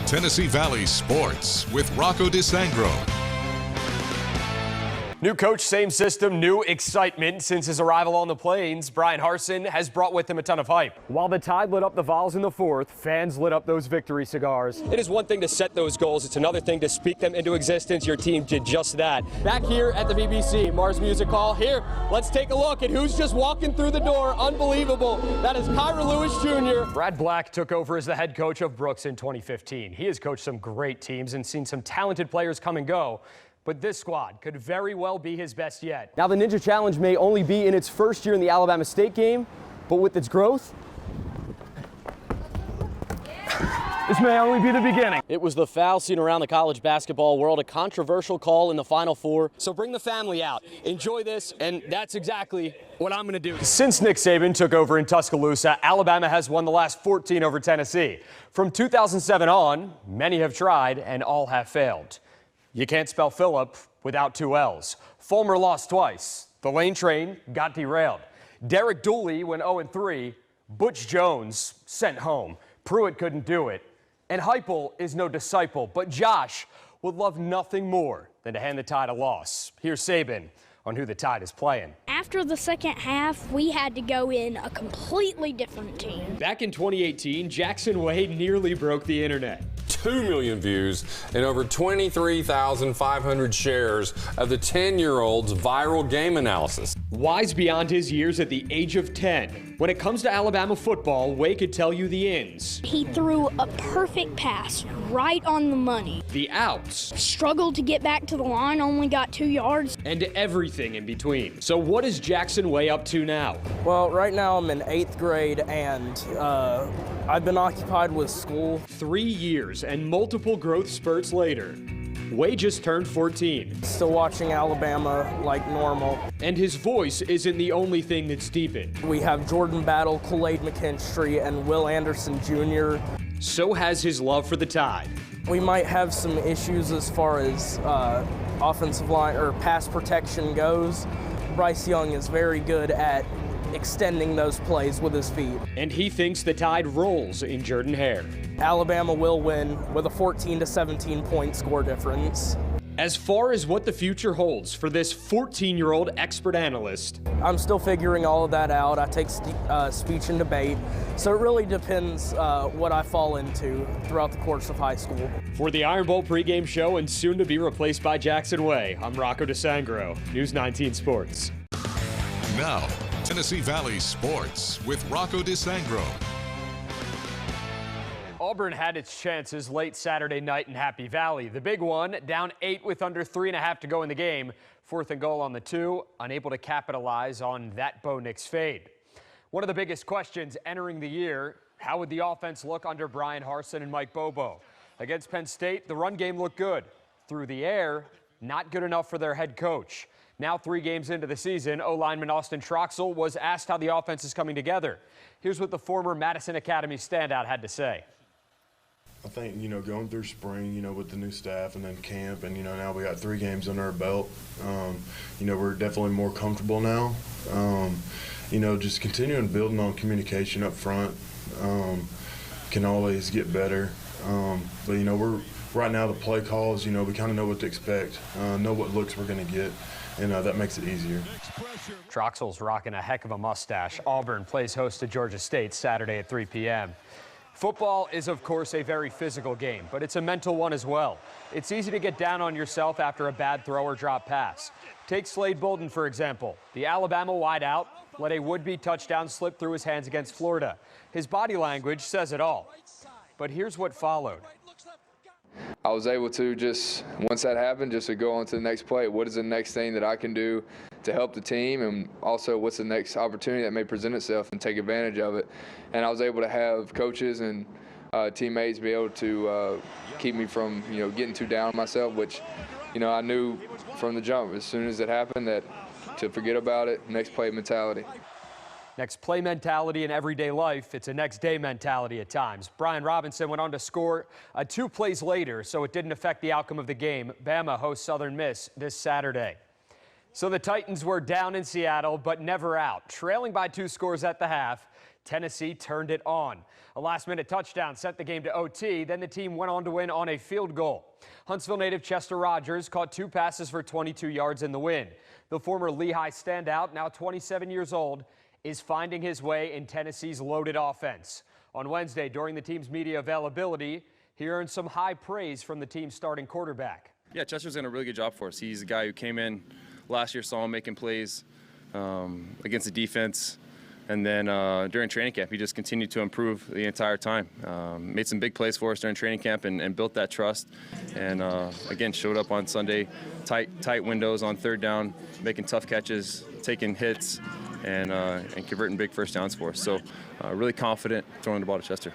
Tennessee Valley Sports with Rocco DiSangro. New coach, same system, new excitement. Since his arrival on the Plains, Bryan Harsin has brought with him a ton of hype. While the Tide lit up the Vols in the fourth, fans lit up those victory cigars. It is one thing to set those goals. It's another thing to speak them into existence. Your team did just that. Back here at the BBC, Mars Music Hall. Here, let's take a look at who's just walking through the door. Unbelievable. That is Kyra Lewis Jr. Brad Black took over as the head coach of Brooks in 2015. He has coached some great teams and seen some talented players come and go. But this squad could very well be his best yet. Now, the Ninja Challenge may only be in its first year in the Alabama State game, but with its growth, this may only be the beginning. It was the foul seen around the college basketball world, a controversial call in the Final Four. So bring the family out, enjoy this, and that's exactly what I'm gonna do. Since Nick Saban took over in Tuscaloosa, Alabama has won the last 14 over Tennessee. From 2007 on, many have tried and all have failed. You can't spell Phillip without two L's. Fulmer lost twice. The Lane train got derailed. Derek Dooley went 0-3. Butch Jones sent home. Pruitt couldn't do it. And Heupel is no disciple, but Josh would love nothing more than to hand the Tide a loss. Here's Saban on who the Tide is playing. After the second half, we had to go in a completely different team. Back in 2018, Jackson Wade nearly broke the internet. 2 million views and over 23,500 shares of the 10-year-old's viral game analysis. Wise beyond his years at the age of 10. When it comes to Alabama football, Wade could tell you the ins. He threw a perfect pass right on the money. The outs. Struggled to get back to the line, only got 2 yards. And everything in between. So what is Jackson Way up to now? Well, right now I'm in 8th grade and I've been occupied with school. 3 years and multiple growth spurts later, Way just turned 14. Still watching Alabama like normal. And his voice isn't the only thing that's deepened. We have Jordan Battle, Kool-Aid McKinstry, and Will Anderson Jr. So has his love for the Tide. We might have some issues as far as offensive line or pass protection goes. Bryce Young is very good at extending those plays with his feet. And he thinks the Tide rolls in Jordan-Hare. Alabama will win with a 14 to 17 point score difference. As far as what the future holds for this 14-year-old expert analyst, I'm still figuring all of that out. I take speech and debate, so it really depends what I fall into throughout the course of high school. For the Iron Bowl pregame show and soon to be replaced by Jackson Way, I'm Rocco DiSangro, News 19 Sports. Now, Tennessee Valley Sports with Rocco DiSangro. Auburn had its chances late Saturday night in Happy Valley. The big one, down 8 with under 3.5 to go in the game. 4th and goal on the 2, unable to capitalize on that Bo Nix fade. One of the biggest questions entering the year, how would the offense look under Bryan Harsin and Mike Bobo? Against Penn State, the run game looked good. Through the air, not good enough for their head coach. Now 3 games into the season, O-lineman Austin Troxell was asked how the offense is coming together. Here's what the former Madison Academy standout had to say. I think, going through spring, with the new staff and then camp and, now we got 3 games under our belt. We're definitely more comfortable now. Just continuing building on communication up front can always get better. But, we're right now the play calls, we kind of know what to expect, know what looks we're going to get, and that makes it easier. Troxell's rocking a heck of a mustache. Auburn plays host to Georgia State Saturday at 3 p.m. Football is, of course, a very physical game, but it's a mental one as well. It's easy to get down on yourself after a bad throw or drop pass. Take Slade Bolden, for example. The Alabama wideout let a would-be touchdown slip through his hands against Florida. His body language says it all. But here's what followed. I was able to just, once that happened, just to go on to the next play. What is the next thing that I can do to help the team, and also what's the next opportunity that may present itself and take advantage of it. And I was able to have coaches and teammates be able to keep me from, getting too down on myself, which, I knew from the jump as soon as it happened that to forget about it, next play mentality. Next play mentality in everyday life, it's a next day mentality at times. Brian Robinson went on to score 2 plays later, so it didn't affect the outcome of the game. Bama hosts Southern Miss this Saturday. So the Titans were down in Seattle, but never out. Trailing by 2 scores at the half, Tennessee turned it on. A last-minute touchdown sent the game to OT. Then the team went on to win on a field goal. Huntsville native Chester Rogers caught 2 passes for 22 yards in the win. The former Lehigh standout, now 27 years old, is finding his way in Tennessee's loaded offense. On Wednesday, during the team's media availability, he earned some high praise from the team's starting quarterback. Yeah, Chester's done a really good job for us. He's a guy who came in last year, saw him making plays against the defense. And then during training camp, he just continued to improve the entire time. Made some big plays for us during training camp and built that trust. And again, showed up on Sunday, tight windows on 3rd down, making tough catches, taking hits, and converting big first downs for us. So really confident throwing the ball to Chester.